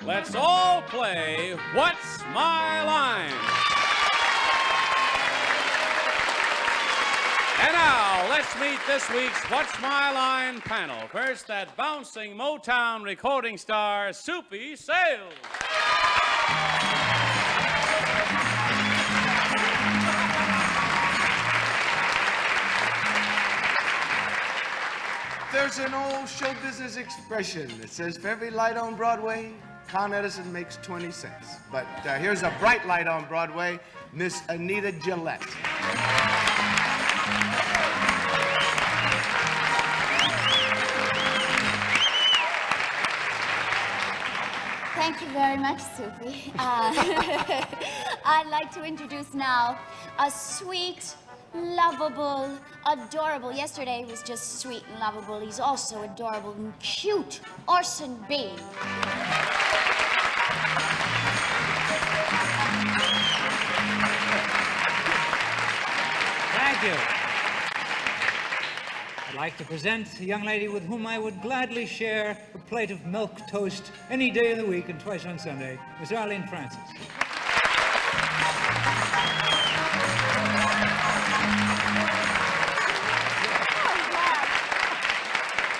Let's all play What's My Line? And now, let's meet this week's What's My Line panel. First, that bouncing Motown recording star, Soupy Sales. There's an old show business expression that says, for every light on Broadway, Con Edison makes 20 cents. But here's a bright light on Broadway, Miss Anita Gillette. Thank you very much, Soupy. I'd like to introduce now a sweet, lovable, adorable. Yesterday was just sweet and lovable. He's also adorable and cute, Orson Bean. Thank you. I'd like to present a young lady with whom I would gladly share a plate of milk toast any day of the week and twice on Sunday, Miss Arlene Francis.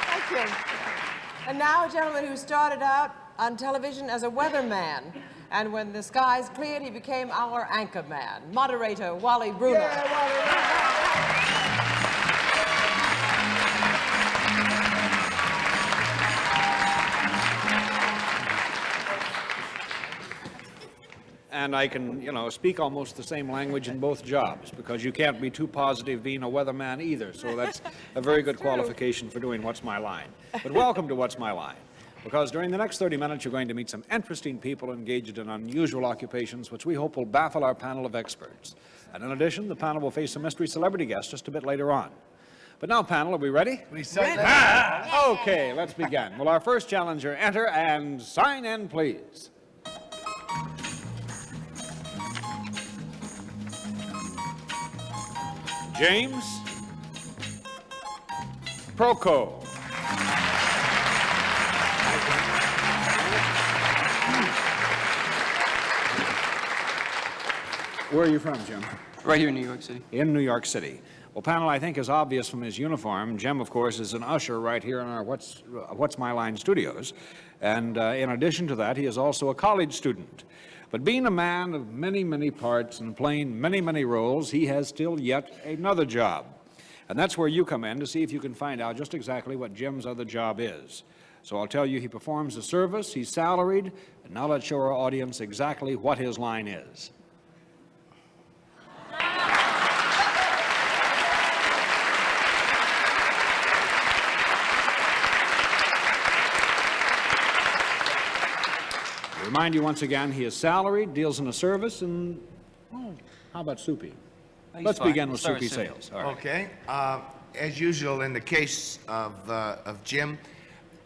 Thank you. And now a gentleman who started out on television as a weatherman. And when the skies cleared, he became our anchor man, moderator Wally Bruner. Yeah, And I can, speak almost the same language in both jobs, because you can't be too positive being a weatherman either. So that's a very good qualification for doing What's My Line. But welcome to What's My Line, because during the next 30 minutes, you're going to meet some interesting people engaged in unusual occupations, which we hope will baffle our panel of experts. And in addition, the panel will face a mystery celebrity guest just a bit later on. But now, panel, are we ready? We certainly Okay, let's begin. Will our first challenger enter and sign in, please? James Proco. Where are you from, Jim? Right here in New York City. In New York City. Well, panel, I think is obvious from his uniform. Jim, of course, is an usher right here in our What's My Line studios. And in addition to that, he is also a college student. But being a man of many, many parts and playing many, many roles, he has still yet another job. And that's where you come in to see if you can find out just exactly what Jim's other job is. So I'll tell you, he performs a service, he's salaried, and now let's show our audience exactly what his line is. Remind you once again, he is salaried, deals in a service, and, well, how about Soupy? Let's begin with Soupy Sales. All right. Okay. As usual in the case of Jim,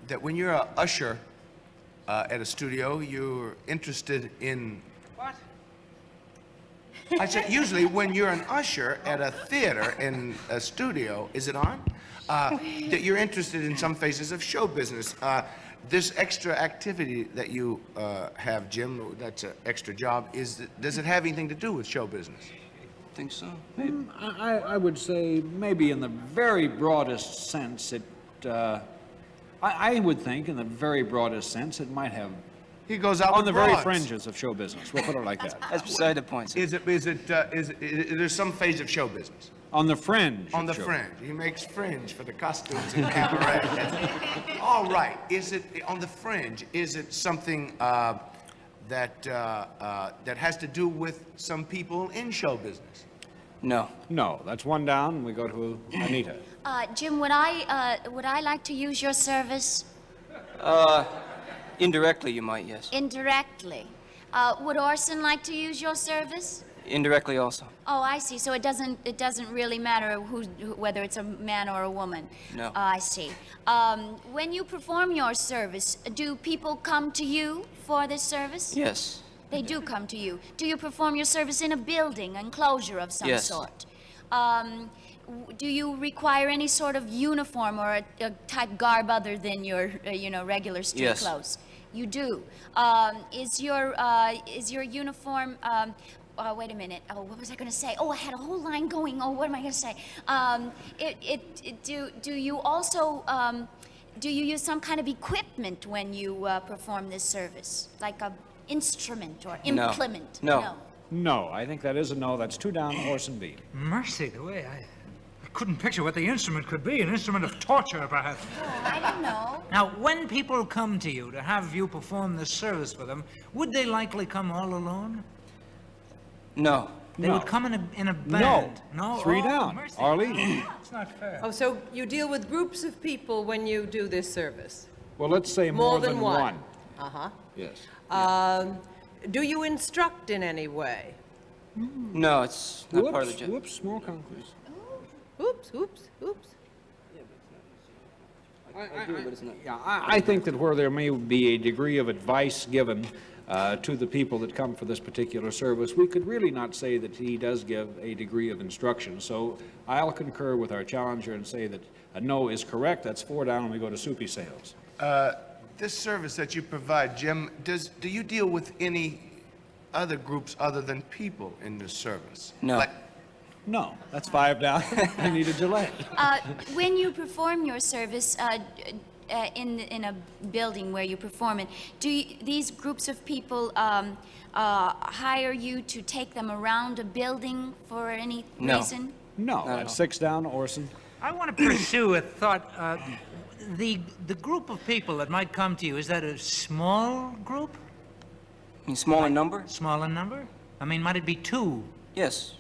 that when you're an usher at a studio, you're interested in... What? I said, usually when you're an usher at a theater in a studio, is it on? That you're interested in some phases of show business. This extra activity that you have, Jim, that's an extra job, does it have anything to do with show business? I think so. Maybe. I would say maybe in the very broadest sense, I would think in the very broadest sense it might have. He goes out on with the broads. very fringes of show business. We'll put it like that. That's beside the point, sir. Is there some phase of show business? On the fringe. On the show. fringe. He makes fringe for the costumes in cabaret. All right. Is it on the fringe? Is it something that has to do with some people in show business? No. No, that's one down. We go to Anita. Jim, would I like to use your service? Indirectly, you might, yes. Indirectly. Would Orson like to use your service? Indirectly also. Oh, I see. So it doesn't really matter whether it's a man or a woman. No. I see. When you perform your service, do people come to you for this service? Yes. They do come to you. Do you perform your service in a building, enclosure of some Yes. sort? Do you require any sort of uniform or a type garb other than your, regular street Yes. clothes? You do. Is your uniform? Wait a minute. Oh, what was I going to say? Oh, I had a whole line going. Oh, what am I going to say? Do you also do you use some kind of equipment when you perform this service, like a instrument or implement? No. No, I think that is a no. That's 2 down, Orson B. Mercy, the way I couldn't picture what the instrument could be. An instrument of torture, perhaps. Oh, I don't know. Now, when people come to you to have you perform this service for them, would they likely come all alone? No. They would come in a band. No. 3 Oh, down, mercy. Arlene. That's not fair. Oh, so you deal with groups of people when you do this service? Well, let's say more than one. Uh-huh. Yes. Do you instruct in any way? No, it's not part of the job. Whoops, small conference. Oops, oops, oops. I think that where there may be a degree of advice given to the people that come for this particular service, we could really not say that he does give a degree of instruction. So I'll concur with our challenger and say that a no is correct. That's 4 down, and we go to Soupy Sales. This service that you provide, Jim, do you deal with any other groups other than people in this service? No. No, that's 5 down. I need a Gillette. When you perform your service in a building where you perform it, these groups of people hire you to take them around a building for any reason? No, that's 6 down, Orson. I want to pursue a thought. The group of people that might come to you, is that a small group? You mean small in number? Small in number? I mean, might it be 2? Yes.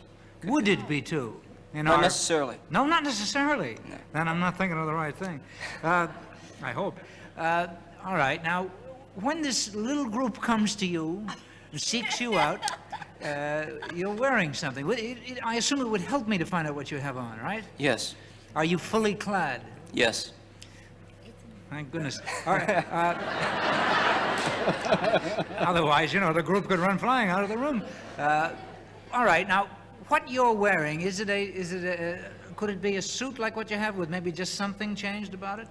Would it be 2? Not necessarily. No, not necessarily. No. Then I'm not thinking of the right thing. I hope. All right, now, when this little group comes to you and seeks you out, you're wearing something. I assume it would help me to find out what you have on, right? Yes. Are you fully clad? Yes. Thank goodness. All right. Otherwise, you know, the group could run flying out of the room. All right, now, what you're wearing, could it be a suit like what you have with maybe just something changed about it?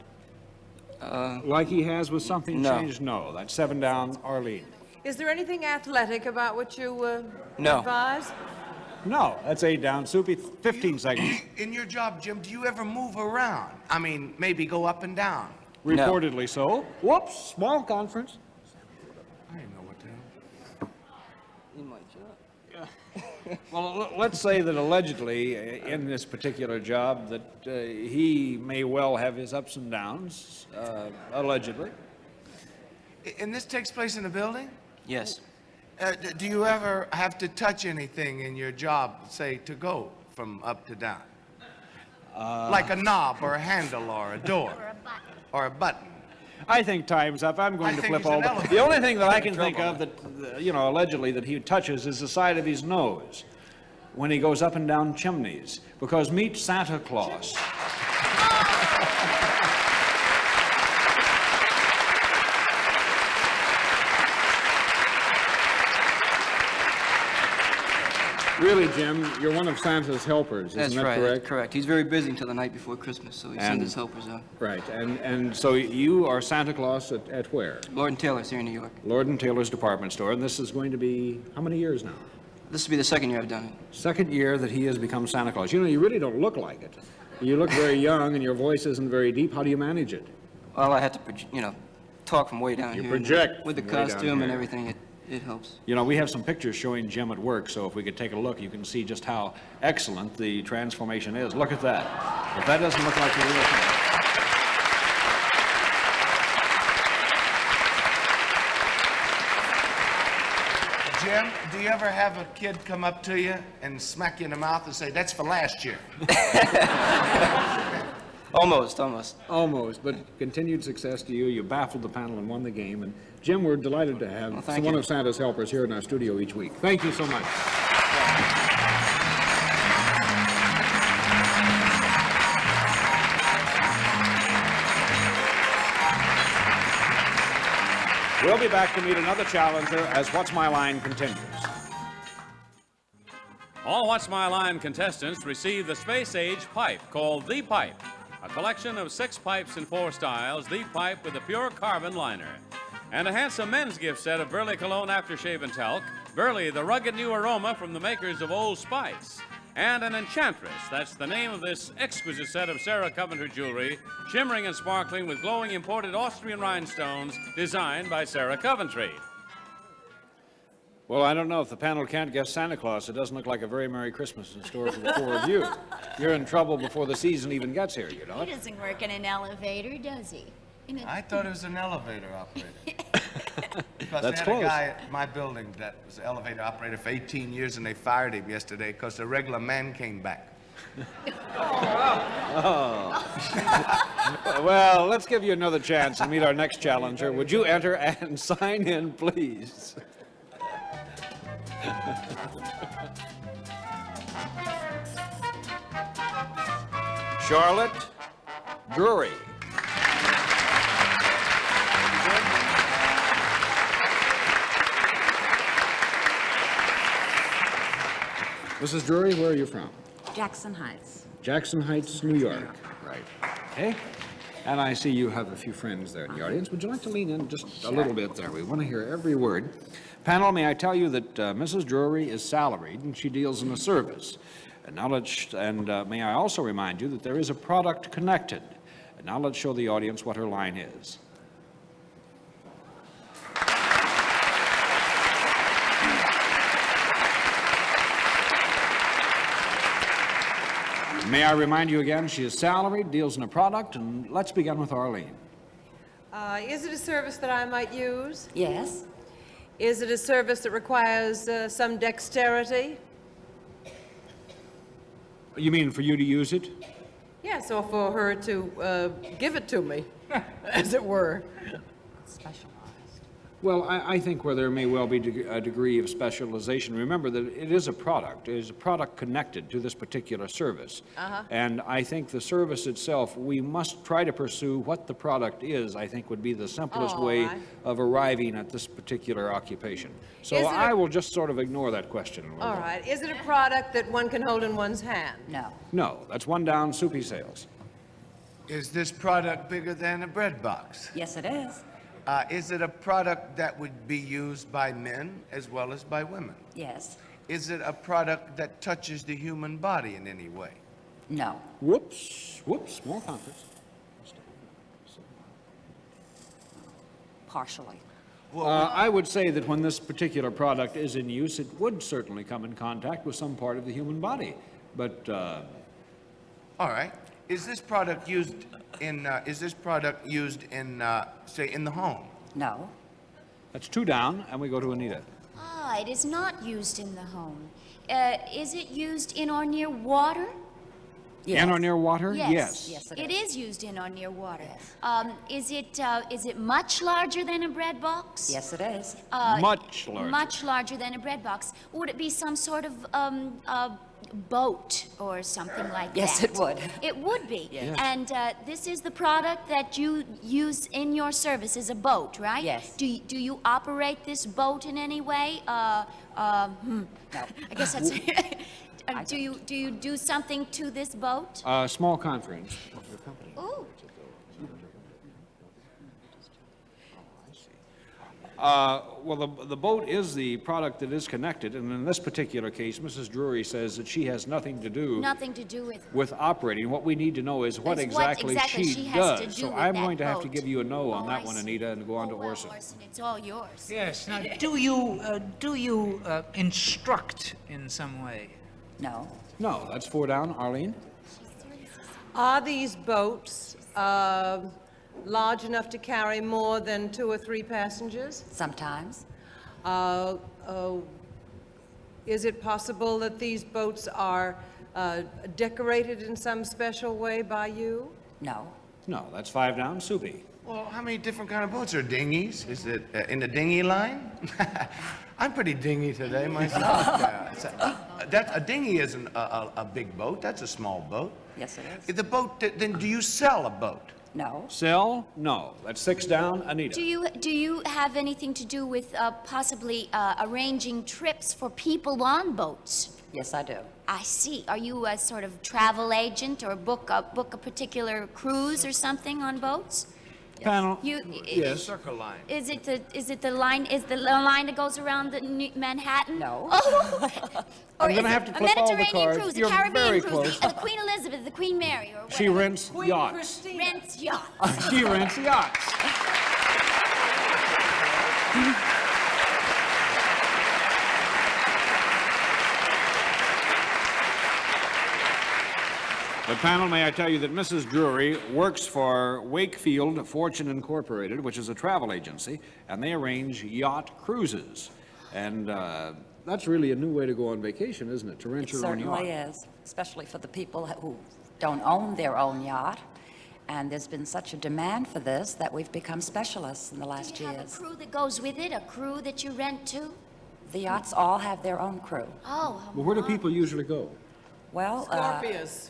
Like he has with something No. changed? No. That's 7 down, Arlene. Is there anything athletic about what you No. advise? No, that's 8 down. Soupy, 15 seconds. In your job, Jim, do you ever move around? I mean, maybe go up and down? No. Reportedly so. Whoops, small conference. I didn't know what the hell. You might Well, let's say that allegedly, in this particular job, that he may well have his ups and downs, allegedly. And this takes place in a building? Yes. Do you ever have to touch anything in your job, say, to go from up to down? Like a knob or a handle or a door? Or a button? I think time's up. I'm going I to think flip he's an all the... elephant. The only thing that I can think of that, allegedly that he touches is the side of his nose when he goes up and down chimneys. Because meet Santa Claus. Really, Jim, you're one of Santa's helpers, isn't That's that right. correct? Correct. He's very busy until the night before Christmas, so he sends his helpers out. Right, and so you are Santa Claus at where? Lord & Taylor's here in New York. Lord & Taylor's department store, and this is going to be, how many years now? This will be the 2nd year I've done it. 2nd year that he has become Santa Claus. You know, you really don't look like it. You look very young, and your voice isn't very deep. How do you manage it? Well, I had to, talk from way down You here. project With the from way down costume and here. everything, it helps. You know, we have some pictures showing Jim at work, so if we could take a look, you can see just how excellent the transformation is. Look at that. If that doesn't look like the real thing. Jim, do you ever have a kid come up to you and smack you in the mouth and say, that's for last year? Almost. Almost, but continued success to you. You baffled the panel and won the game. And Jim, we're delighted to have thank one you. of Santa's helpers here in our studio each week. Thank you so much. We'll be back to meet another challenger as What's My Line continues. All What's My Line contestants receive the space-age pipe called The Pipe, a collection of 6 pipes in 4 styles, The Pipe with a pure carbon liner. And a handsome men's gift set of Burley Cologne Aftershave and Talc, Burley, the rugged new aroma from the makers of Old Spice. And an Enchantress, that's the name of this exquisite set of Sarah Coventry jewelry, shimmering and sparkling with glowing imported Austrian rhinestones, designed by Sarah Coventry. Well, I don't know if the panel can't guess Santa Claus. It doesn't look like a very Merry Christmas in store for the four of you. You're in trouble before the season even gets here, you know. He doesn't work in an elevator, does he? I thought it was an elevator operator. Because That's they had close. a guy at my building that was an elevator operator for 18 years, and they fired him yesterday because the regular man came back. Well, let's give you another chance and meet our next challenger. Would you enter and sign in, please? Charlotte Drury. Mrs. Drury, where are you from? Jackson Heights. Jackson Heights, New York. Right. Okay. And I see you have a few friends there in the audience. Would you like to lean in just a little bit there? We want to hear every word. Panel, may I tell you that Mrs. Drury is salaried and she deals in a service. And now may I also remind you that there is a product connected. And now let's show the audience what her line is. May I remind you again, she is salaried, deals in a product, and let's begin with Arlene. Is it a service that I might use? Yes. Is it a service that requires some dexterity? You mean for you to use it? Yes, or for her to give it to me, as it were. Specialized. Well, I think where there may well be a degree of specialization, remember that it is a product. It is a product connected to this particular service. And I think the service itself, we must try to pursue what the product is, I think would be the simplest way right. of arriving at this particular occupation. So Is it I will just sort of ignore that question. All right. Is it a product that one can hold in one's hand? No. No, that's one down, Soupy sales. Is this product bigger than a bread box? Yes, it is. Is it a product that would be used by men as well as by women? Yes. Is it a product that touches the human body in any way? No. Whoops, small conference. Partially. I would say that when this particular product is in use, it would certainly come in contact with some part of the human body. But All right. Is this product used in, say, in the home? No. that's two down, and we go to Anita. Ah, it is not used in the home. Is it used in or near water? Yes. In or near water? Yes. Yes, It is used in or near water. Is it much larger than a bread box? Yes, it is. Much larger. Much larger than a bread box. Would it be some sort of boat or something like Yes, that? it would. It would be. Yes. And this is the product that you use in your service, is a boat, right? Yes. Do you operate this boat in any way? No. I guess that's. Do you do something to this boat? Small conference. Ooh. Well, the boat is the product that is connected, and in this particular case, Mrs. Drury says that she has nothing to do Nothing to do with. operating. What we need to know is what Is exactly she has to does. do So with I'm that going to have to boat. give you a no on Oh, that I one, see. Anita, and go on to well, Orson. Orson, it's all yours. Yes. Now, do you instruct in some way? No. No, that's four down. Arlene? Are these boats large enough to carry more than 2 or 3 passengers? Sometimes. Is it possible that these boats are decorated in some special way by you? No. No, that's five down. Soupy. Well, how many different kind of boats are dinghies? Is it in the dinghy line? I'm pretty dingy today myself. A dinghy isn't a big boat. That's a small boat. Yes, it is. The boat, then do you sell a boat? No. Sell? No. That's six down. Anita. Do you have anything to do with possibly arranging trips for people on boats? Yes, I do. I see. Are you a sort of travel agent or book a particular cruise or something on boats? Panel, You, yes. Circle line. Is it the line that goes around the Manhattan? No. Oh. Or I'm is gonna it have to a flip all the Mediterranean cards. cruise, You're a Caribbean very cruise, close. the Queen Elizabeth, the Queen Mary, or She whatever. rents yachts. Christine. Rents yachts. She rents yachts. But panel, may I tell you that Mrs. Drury works for Wakefield Fortune Incorporated, which is a travel agency, and they arrange yacht cruises. And that's really a new way to go on vacation, isn't it? To rent It your own yacht. certainly is, especially for the people who don't own their own yacht. And there's been such a demand for this that we've become specialists in the last Do you have a years. crew that goes with it, a crew that you rent to? The yachts all have their own crew. Oh, Well, where do people usually go? Well, Scorpius.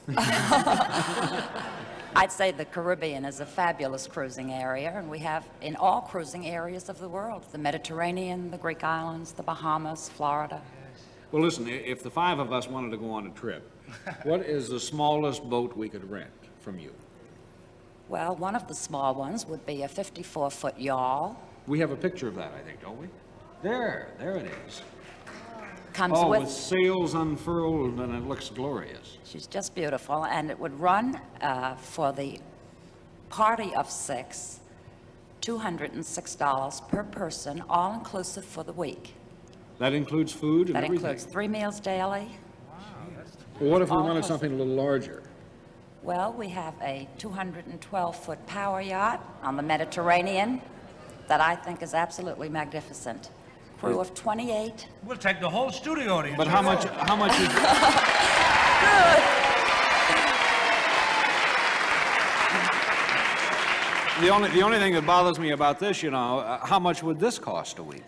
I'd say the Caribbean is a fabulous cruising area, and we have in all cruising areas of the world, the Mediterranean, the Greek islands, the Bahamas, Florida. Well, listen, if the five of us wanted to go on a trip, what is the smallest boat we could rent from you? Well, one of the small ones would be a 54-foot yawl. We have a picture of that, I think, don't we? There it is. Comes Oh, with with, sails unfurled, and it looks glorious. she's just beautiful, and it would run for the party of 6, $206 per person, all inclusive for the week. That includes food and That everything? includes 3 meals daily. Well, what if we all wanted inclusive. something a little larger? Well, we have a 212-foot power yacht on the Mediterranean that I think is absolutely magnificent. Crew of 28. We'll take the whole studio audience. But how much is... The only thing that bothers me about this, you know, how much would this cost a week?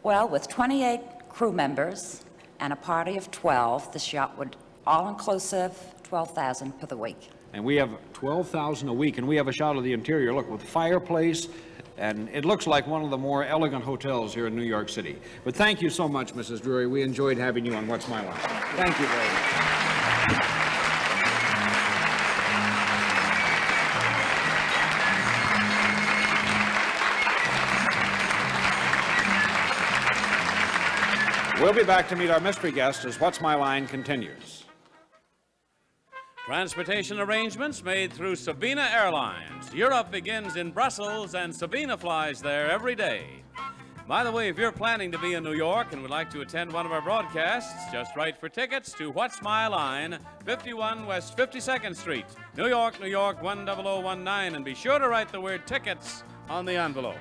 Well, with 28 crew members and a party of 12, this yacht would, all-inclusive, $12,000 for the week. And we have 12,000 a week, and we have a shot of the interior, look, with fireplace, and it looks like one of the more elegant hotels here in New York City. But thank you so much, Mrs. Drury. We enjoyed having you on What's My Line. Thank you very much. We'll be back to meet our mystery guest as What's My Line continues. Transportation arrangements made through Sabina Airlines. Europe begins in Brussels, and Sabina flies there every day. By the way, if you're planning to be in New York and would like to attend one of our broadcasts, just write for tickets to What's My Line, 51 West 52nd Street, New York, New York 10019, and be sure to write the word tickets on the envelope.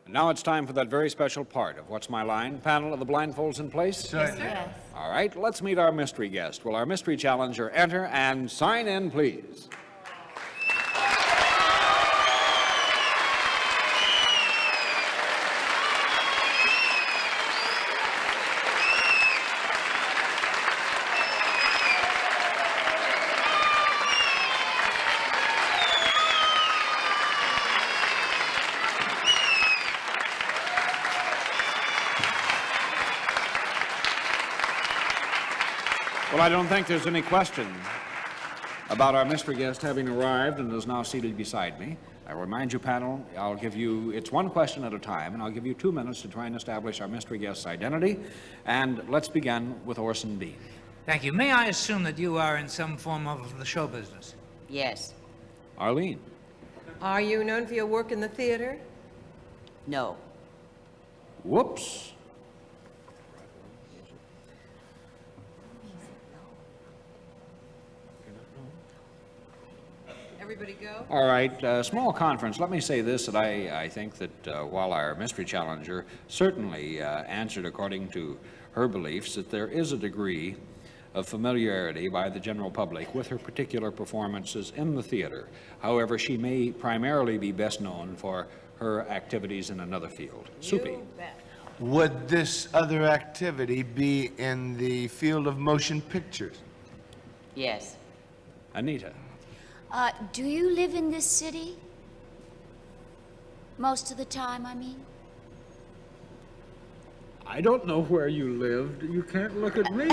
And now it's time for that very special part of What's My Line. Panel of the blindfolds in place? yes. All right, let's meet our mystery guest. Will our mystery challenger enter and sign in, please? Well, I don't think there's any question about our mystery guest having arrived and is now seated beside me. I remind you, panel, I'll give you, it's one question at a time, and I'll give you 2 minutes to try and establish our mystery guest's identity. And let's begin with Orson Bean. Thank you. May I assume that you are in some form of the show business? Yes. Arlene. Are you known for your work in the theater? No. Whoops. Everybody go? All right, small conference. Let me say this, that I think that while our mystery challenger certainly answered according to her beliefs, that there is a degree of familiarity by the general public with her particular performances in the theater. However, she may primarily be best known for her activities in another field. Soupy. You bet. Would this other activity be in the field of motion pictures? Yes. Anita. Do you live in this city? Most of the time, I mean? I don't know where you lived. You can't look at me.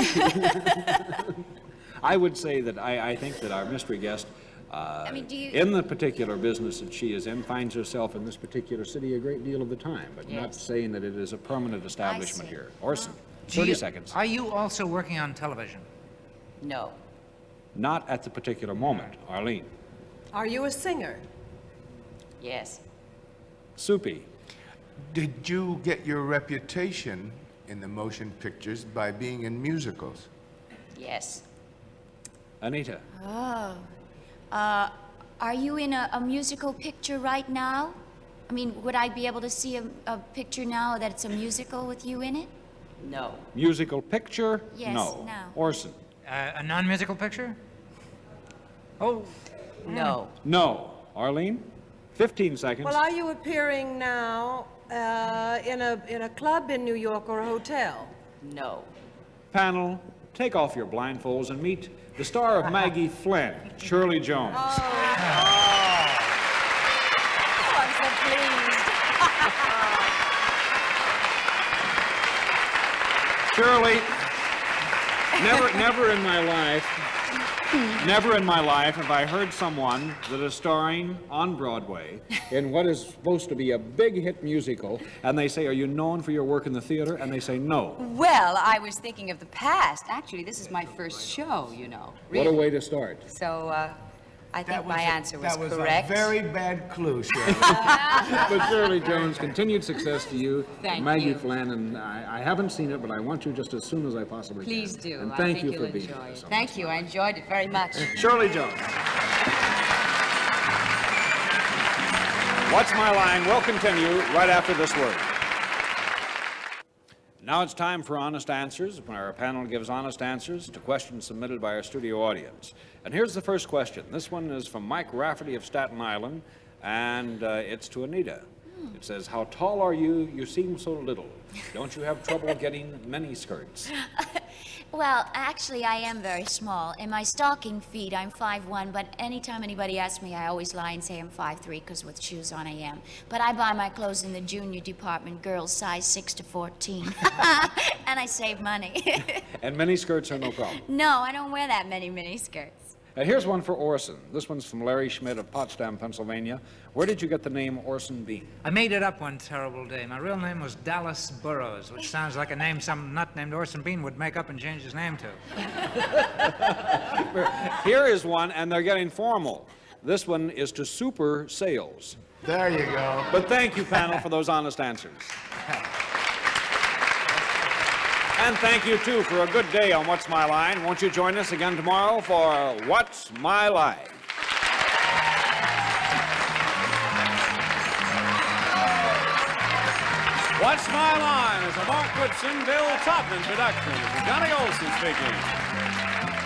I would say that I think that our mystery guest I mean, do you... in the particular business that she is in, finds herself in this particular city a great deal of the time, but not Yes. saying that it is a permanent establishment see. here. Orson, Do 30 you- seconds. Are you also working on television? No. Not at the particular moment. Arlene. Are you a singer? Yes. Soupy. Did you get your reputation in the motion pictures by being in musicals? Yes. Anita. Are you in a musical picture right now? I mean, would I be able to see a picture now that it's a musical with you in it? No. Musical picture? Yes, No. no. Orson. A non-musical picture? Oh, No. No. Arlene? 15 seconds. Well, are you appearing now in a club in New York or a hotel? No. Panel, take off your blindfolds and meet the star of Maggie Flynn, Shirley Jones. Oh, I'm so pleased. Shirley, never in my life have I heard someone that is starring on Broadway in what is supposed to be a big hit musical, and they say, "Are you known for your work in the theater?" And they say, "No." Well, I was thinking of the past. Actually, this is my first show, you know. What a way to start. So, I think my answer was That was correct. a very bad clue, Shirley. But Shirley Jones, continued success to you, Thank Maggie you. Flynn, and I haven't seen it, but I want you just as soon as I possibly can. Please do. And I thank think you you'll for being enjoy here. it. so Thank you. I enjoyed it very much. much. Shirley Jones. What's My Line will continue right after this word. Now it's time for honest answers, when our panel gives honest answers to questions submitted by our studio audience. And here's the first question. This one is from Mike Rafferty of Staten Island, and it's to Anita. It says, "How tall are you? You seem so little. Don't you have trouble getting mini skirts?" Well, actually, I am very small. In my stocking feet, I'm 5'1", but anytime anybody asks me, I always lie and say I'm 5'3", because with shoes on, I am. But I buy my clothes in the junior department, girls size 6 to 14. And I save money. And mini skirts are no problem. No, I don't wear that many mini skirts. Here's one for Orson. This one's from Larry Schmidt of Potsdam, Pennsylvania. Where did you get the name Orson Bean? I made it up one terrible day. My real name was Dallas Burroughs, which sounds like a name some nut named Orson Bean would make up and change his name to. Here is one, and they're getting formal. This one is to Super Sales. There you go. But thank you, panel, for those honest answers. And thank you, too, for a good day on What's My Line. Won't you join us again tomorrow for What's My Line? What's My Line is a Mark Goodson, Bill Todman production. This is Johnny Olson speaking.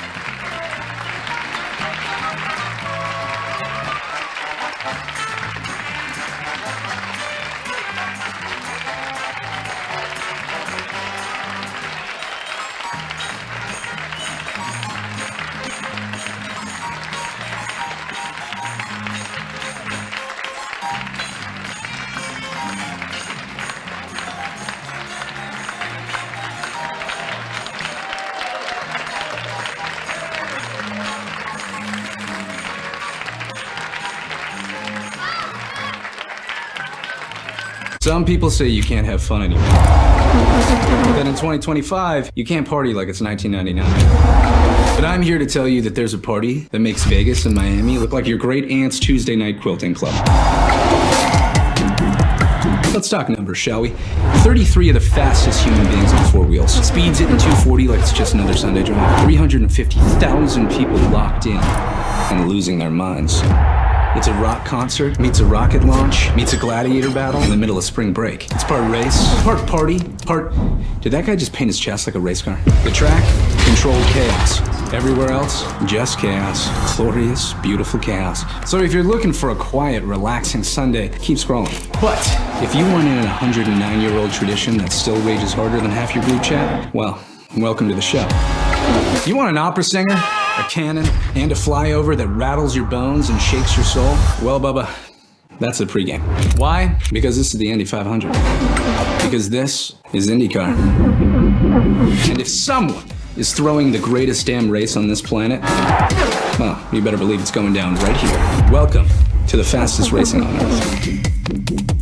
Some people say you can't have fun anymore. That in 2025, you can't party like it's 1999. But I'm here to tell you that there's a party that makes Vegas and Miami look like your great aunt's Tuesday night quilting club. Let's talk numbers, shall we? 33 of the fastest human beings on four wheels. Speeds hitting 240 like it's just another Sunday drive. 350,000 people locked in and losing their minds. It's a rock concert, meets a rocket launch, meets a gladiator battle in the middle of spring break. It's part race, part party, part... Did that guy just paint his chest like a race car? The track, controlled chaos. Everywhere else, just chaos. Glorious, beautiful chaos. So if you're looking for a quiet, relaxing Sunday, keep scrolling. But if you want in a 109-year-old tradition that still rages harder than half your group chat, well, welcome to the show. You want an opera singer, a canon, and a flyover that rattles your bones and shakes your soul? Well, Bubba, that's the pregame. Why? Because this is the Indy 500. Because this is IndyCar. And if someone is throwing the greatest damn race on this planet, well, you better believe it's going down right here. Welcome to the fastest racing on Earth.